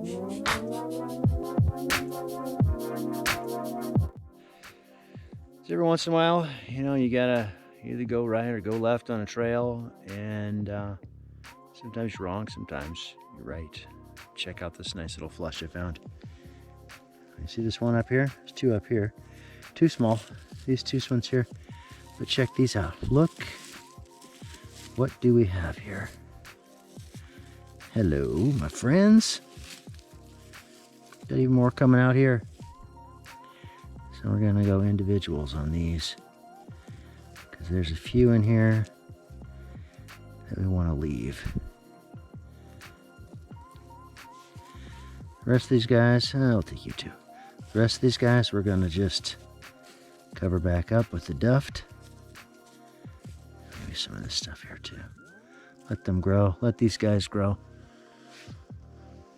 So every once in a while, you know, you gotta either go right or go left on a trail, and sometimes you're wrong, sometimes you're right. Check out this nice little flush I found. You see this one up here? There's two up here. Too small, these two ones here. But check these out. Look, what do we have here? Hello, my friends. Got even more coming out here. So we're gonna go individuals on these, because there's a few in here that we want to leave. The rest of these guys, I'll take you two. The rest of these guys, we're gonna just cover back up with the duft. Maybe some of this stuff here too. Let them grow. Let these guys grow.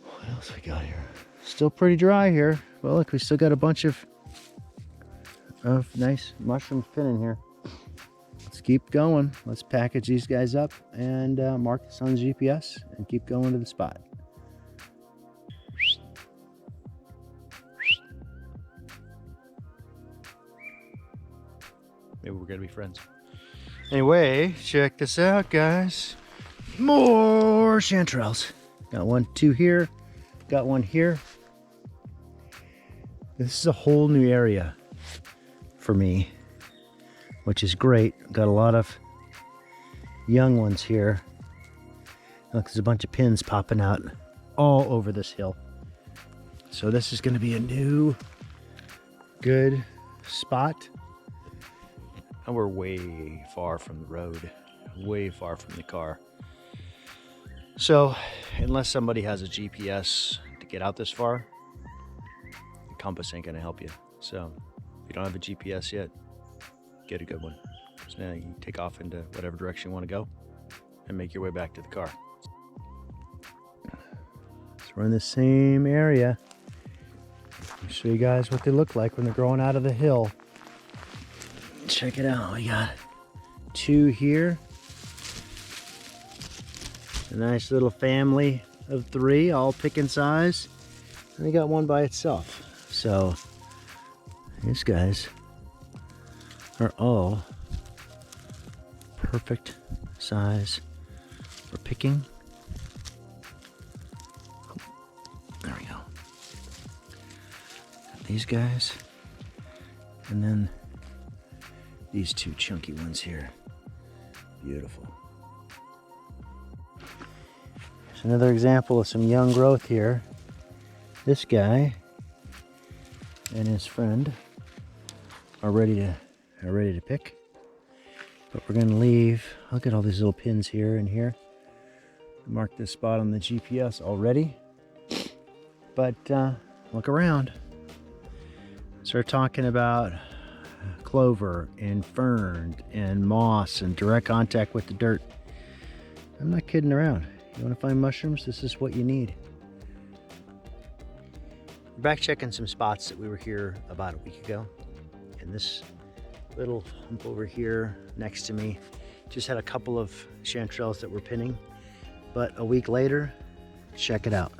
What else we got here? Still pretty dry here. Well, look, we still got a bunch of nice mushrooms pinning here. Let's keep going. Let's package these guys up and mark this on the GPS and keep going to the spot. Maybe we're gonna be friends. Anyway, check this out, guys. More chanterelles. Got one, two here. Got one here. This is a whole new area for me, which is great. Got a lot of young ones here. Look, there's a bunch of pins popping out all over this hill. So this is going to be a new good spot. And we're way far from the road, way far from the car. So unless somebody has a GPS to get out this far, the compass ain't gonna help you. So if you don't have a GPS yet, get a good one. So now you can take off into whatever direction you want to go and make your way back to the car. So we're in the same area. I'll show you guys what they look like when they're growing out of the hill. Check it out. We got two here. A nice little family of three, all picking size. And we got one by itself. So these guys are all perfect size for picking. There we go. Got these guys. And then these two chunky ones here. Beautiful. Here's another example of some young growth here. This guy and his friend are ready to pick. But we're gonna leave. Look at all these little pins here and here. Mark this spot on the GPS already. But look around. Start talking about clover and fern and moss and direct contact with the dirt. I'm not kidding around. You want to find mushrooms? This is what you need. We're back checking some spots that we were here about a week ago. And this little hump over here next to me just had a couple of chanterelles that were pinning. But a week later, check it out.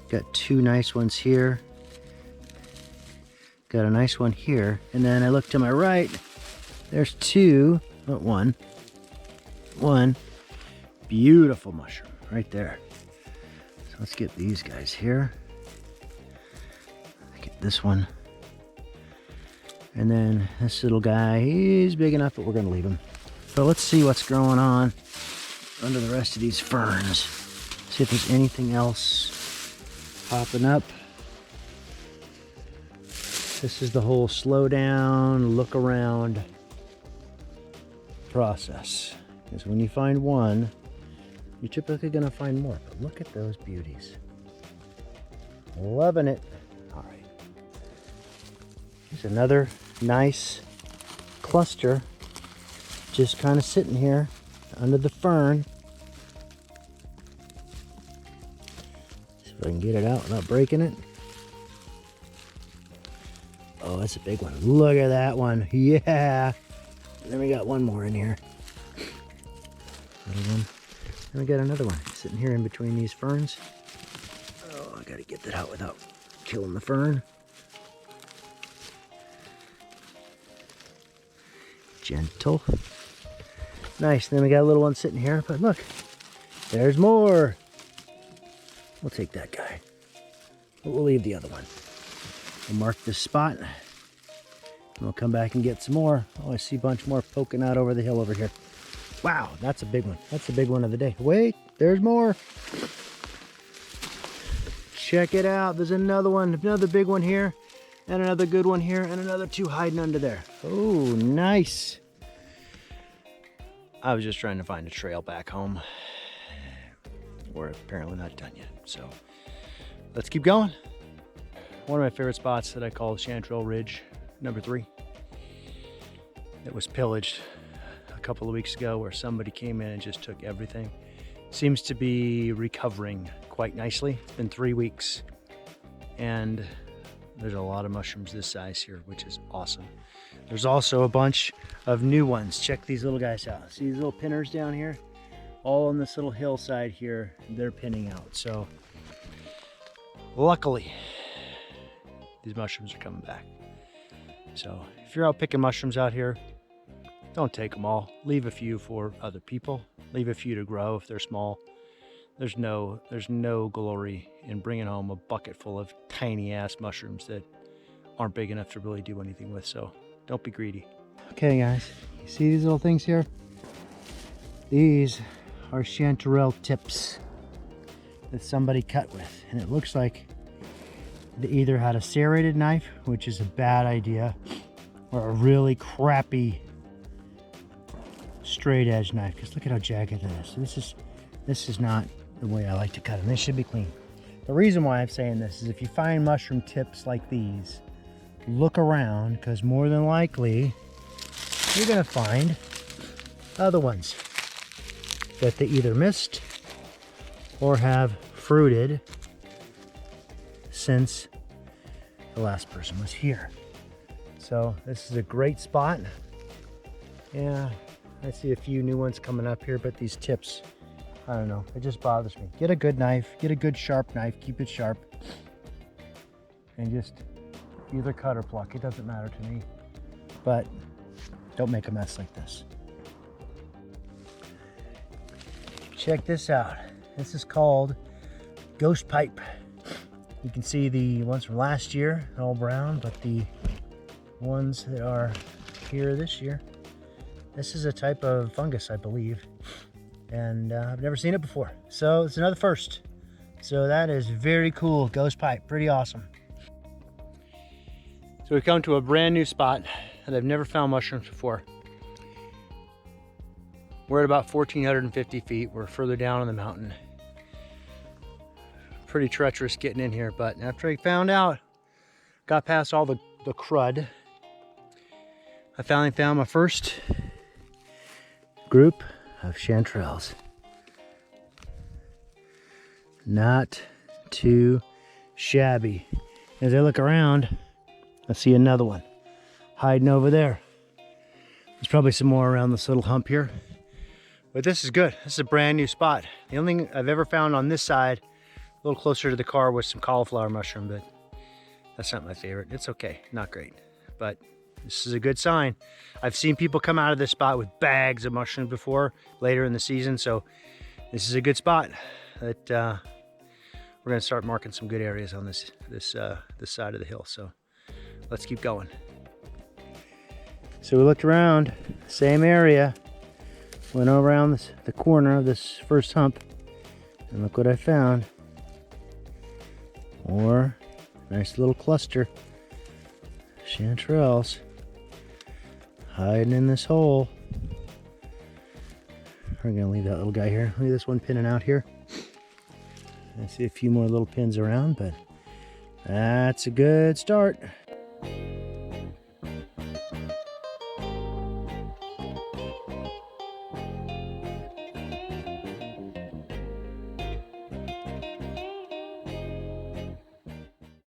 Got two nice ones here. Got a nice one here, and then I look to my right, there's two, not one beautiful mushroom right there. So let's get these guys here. Get this one. And then this little guy, he's big enough, but we're gonna leave him. So let's see what's growing on under the rest of these ferns. See if there's anything else popping up. This is the whole slow down, look around process. Because when you find one, you're typically gonna find more. But look at those beauties. Loving it. All right. Here's another nice cluster just kind of sitting here under the fern. See if I can get it out without breaking it. Oh, that's a big one. Look at that one. Yeah. And then we got one more in here. Little one. Then we got another one sitting here in between these ferns. I gotta get that out without killing the fern. Gentle. Nice. Then we got a little one sitting here, but look, there's more. We'll take that guy. But we'll leave the other one. We'll mark this spot. And we'll come back and get some more. Oh, I see a bunch more poking out over the hill over here. Wow, that's a big one. That's the big one of the day. Wait, there's more. Check it out. There's another one, another big one here, and another good one here, and another two hiding under there. Oh, nice. I was just trying to find a trail back home. We're apparently not done yet, so let's keep going. One of my favorite spots that I call Chanterelle Ridge, number 3. It was pillaged a couple of weeks ago where somebody came in and just took everything. Seems to be recovering quite nicely. It's been 3 weeks and there's a lot of mushrooms this size here, which is awesome. There's also a bunch of new ones. Check these little guys out. See these little pinners down here? All on this little hillside here, they're pinning out. So luckily, these mushrooms are coming back. So if you're out picking mushrooms out here, don't take them all. Leave a few for other people. Leave a few to grow if they're small. There's no glory in bringing home a bucket full of tiny ass mushrooms that aren't big enough to really do anything with. So don't be greedy. Okay guys, you see these little things here? These are chanterelle tips that somebody cut with. And it looks like they either had a serrated knife, which is a bad idea, or a really crappy straight edge knife. Because look at how jagged it is. This is not the way I like to cut them. They should be clean. The reason why I'm saying this is if you find mushroom tips like these, look around, because more than likely you're going to find other ones that they either missed or have fruited since the last person was here. So this is a great spot. Yeah, I see a few new ones coming up here, but these tips, I don't know, it just bothers me. Get a good knife, get a good sharp knife, keep it sharp, and just either cut or pluck. It doesn't matter to me, but don't make a mess like this. Check this out. This is called Ghost Pipe. You can see the ones from last year, all brown, but the ones that are here this year, this is a type of fungus, I believe, and I've never seen it before. So it's another first. So that is very cool. Ghost Pipe, pretty awesome. So we've come to a brand new spot that I've never found mushrooms before. We're at about 1,450 feet. We're further down on the mountain. Pretty treacherous getting in here, but after I found out, got past all the crud, I finally found my first group of chanterelles. Not too shabby. As I look around, I see another one hiding over there. There's probably some more around this little hump here, but this is good. This is a brand new spot. The only thing I've ever found on this side, a little closer to the car, was some cauliflower mushroom, but that's not my favorite. It's okay, not great, but this is a good sign. I've seen people come out of this spot with bags of mushrooms before, later in the season, so this is a good spot that we're gonna start marking some good areas on this side of the hill. So let's keep going. So we looked around, same area, went around the corner of this first hump, and look what I found. More nice little cluster chanterelles hiding in this hole. We're gonna leave that little guy here. Look at this one pinning out here. I see a few more little pins around, but that's a good start.